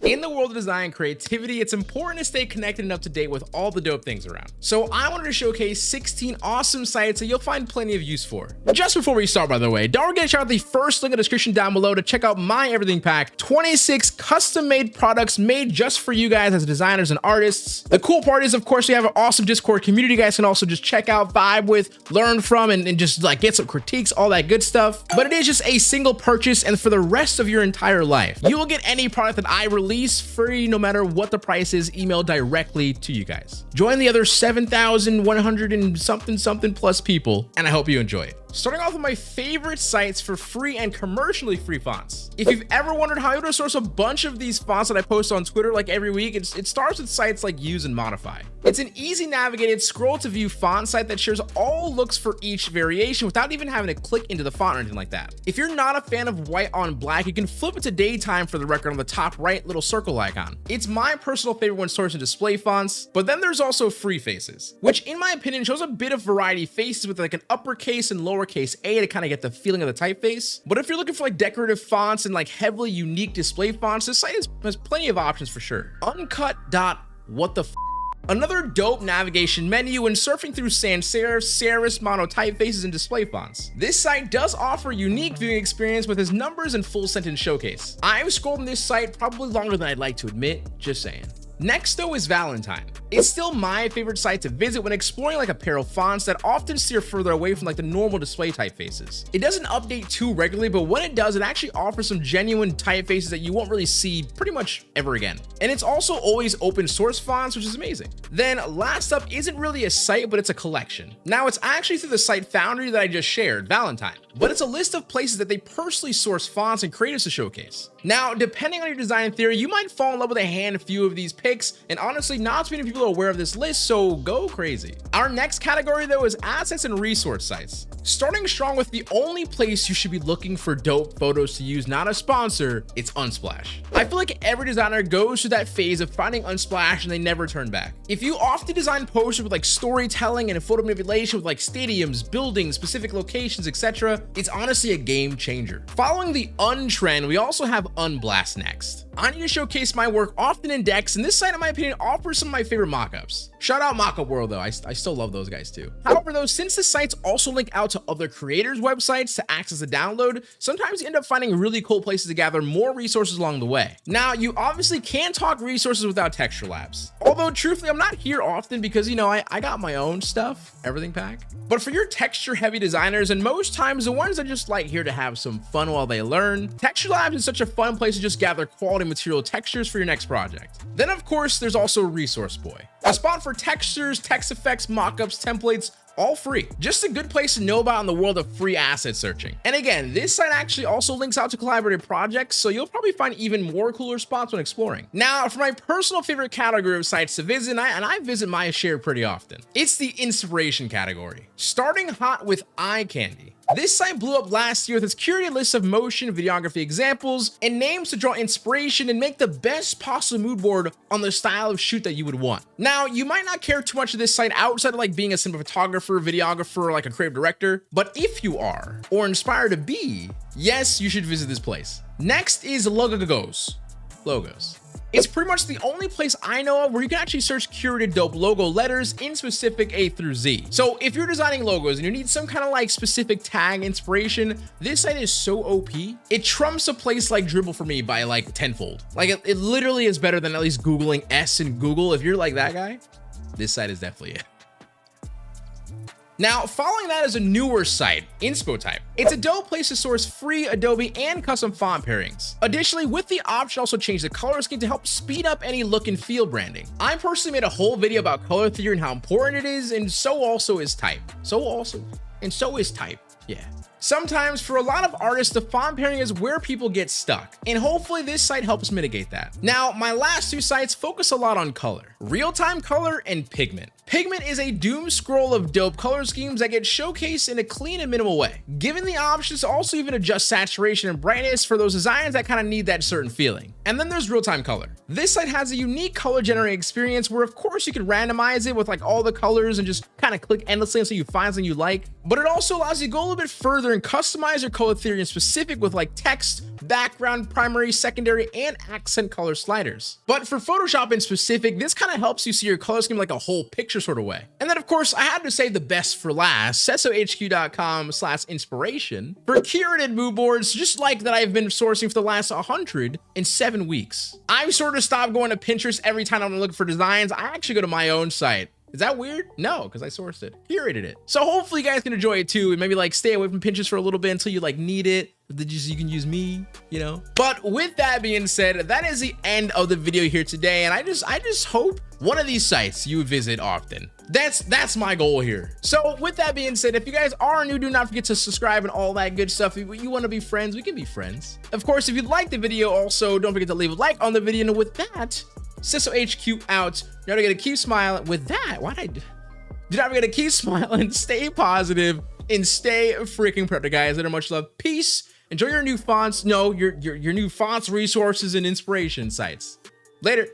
In the world of design and creativity, it's important to stay connected and up to date with all the dope things around. So I wanted to showcase 16 awesome sites that you'll find plenty of use for. Just before we start, by the way, don't forget to check out the first link in the description down below to check out my everything pack, 26 custom-made products made just for you guys as designers and artists. The cool part is, of course, we have an awesome Discord community you guys can also just check out, vibe with, learn from, and just like get some critiques, all that good stuff. But it is just a single purchase, and for the rest of your entire life, you will get any product that I release free, no matter what the price is, emailed directly to you guys. Join the other 7,100 and something plus people, and I hope you enjoy it. Starting off with my favorite sites for free and commercially free fonts. If you've ever wondered how to source a bunch of these fonts that I post on Twitter like every week, it starts with sites like Use and Modify. It's an easy navigated scroll to view font site that shares all looks for each variation without even having to click into the font or anything like that. If you're not a fan of white on black, you can flip it to daytime for the record on the top right little circle icon. It's my personal favorite when sourcing display fonts, but then there's also freefaces, which in my opinion shows a bit of variety of faces with like an uppercase and lowercase a to kind of get the feeling of the typeface. But if you're looking for like decorative fonts and like heavily unique display fonts, this site has plenty of options for sure. Uncut.wtf. Another dope navigation menu when surfing through sans serif, serif, mono typefaces, and display fonts. This site does offer a unique viewing experience with its numbers and full sentence showcase. I've scrolled on this site probably longer than I'd like to admit, just saying. Next though is Velvetyne. It's still my favorite site to visit when exploring like apparel fonts that often steer further away from like the normal display typefaces. It doesn't update too regularly, but when it does, it actually offers some genuine typefaces that you won't really see pretty much ever again. And it's also always open source fonts, which is amazing. Then last up isn't really a site, but it's a collection. Now it's actually through the site Foundry that I just shared, Velvetyne, but it's a list of places that they personally source fonts and creatives to showcase. Now, depending on your design theory, you might fall in love with a handful of these picks, and honestly, not too many people are aware of this list, so go crazy. Our next category though is assets and resource sites. Starting strong with the only place you should be looking for dope photos to use, not a sponsor, it's Unsplash. I feel like every designer goes through that phase of finding Unsplash and they never turn back. If you often design posters with like storytelling and photo manipulation with like stadiums, buildings, specific locations, etc., it's honestly a game changer. Following the trend, we also have Unblast next. I need to showcase my work often in decks, and this site in my opinion offers some of my favorite mockups. Shout out Mockup World though, I still love those guys too. However though, since the sites also link out to other creators' websites to access the download, sometimes you end up finding really cool places to gather more resources along the way. Now, you obviously can't talk resources without texture labs. Although truthfully, I'm not here often because, you know, I got my own stuff, everything pack. But for your texture heavy designers, and most times the ones that just like here to have some fun while they learn, Texture Labs is such a fun place to just gather quality material textures for your next project. Then of course, there's also Resource Boy, a spot for textures, text effects, mockups, templates, all free. Just a good place to know about in the world of free asset searching. And again, this site actually also links out to collaborative projects, so you'll probably find even more cooler spots when exploring. Now, for my personal favorite category of sites to visit, and I visit my share pretty often, it's the inspiration category. Starting hot with Eyecannndy. This site blew up last year with its curated list of motion videography examples and names to draw inspiration and make the best possible mood board on the style of shoot that you would want. Now, you might not care too much of this site outside of like being a simple photographer, videographer, or like a creative director, but if you are, or inspired to be, yes, you should visit this place. Next is Logos. It's pretty much the only place I know of where you can actually search curated dope logo letters in specific A through Z. So if you're designing logos and you need some kind of like specific tag inspiration, this site is so OP. It trumps a place like Dribbble for me by like tenfold. Like it literally is better than at least Googling S in Google. If you're like that guy, this site is definitely it. Now, following that is a newer site, Inspo. It's a dope place to source free Adobe and custom font pairings. Additionally, with the option, also change the color scheme to help speed up any look and feel branding. I personally made a whole video about color theory and how important it is, and so also is type. Yeah. Sometimes for a lot of artists, the font pairing is where people get stuck, and hopefully this site helps mitigate that. Now, my last two sites focus a lot on color, real-time color and Pigment. Pigment is a doom scroll of dope color schemes that get showcased in a clean and minimal way, given the options to also even adjust saturation and brightness for those designs that kind of need that certain feeling. And then there's real-time color. This site has a unique color generating experience where of course you can randomize it with like all the colors and just kind of click endlessly until you find something you like, but it also allows you to go a little bit further and customize your color theory in specific with like text, background, primary, secondary, and accent color sliders. But for Photoshop in specific, this kind of helps you see your color scheme like a whole picture sort of way. And then of course, I had to save the best for last, sesohq.com/inspiration for curated mood boards, just like that I've been sourcing for the last 107 weeks. I've sort of stopped going to Pinterest every time I'm looking for designs. I actually go to my own site. Is that weird? No, because I sourced it, curated it. So hopefully you guys can enjoy it too, and maybe like stay away from Pinterest for a little bit until you like need it. You can use me, you know. But with that being said, that is the end of the video here today, and I just hope one of these sites you visit often. That's my goal here. So with that being said, if you guys are new, do not forget to subscribe and all that good stuff. If you want to be friends, we can be friends. Of course, if you like the video, also don't forget to leave a like on the video. And with that, SisoHQ out. You're not gonna keep smiling. With that, you're not gonna keep smiling, stay positive, and stay freaking productive, guys. Later, much love, peace. Enjoy your new fonts. No, your new fonts, resources, and inspiration sites. Later.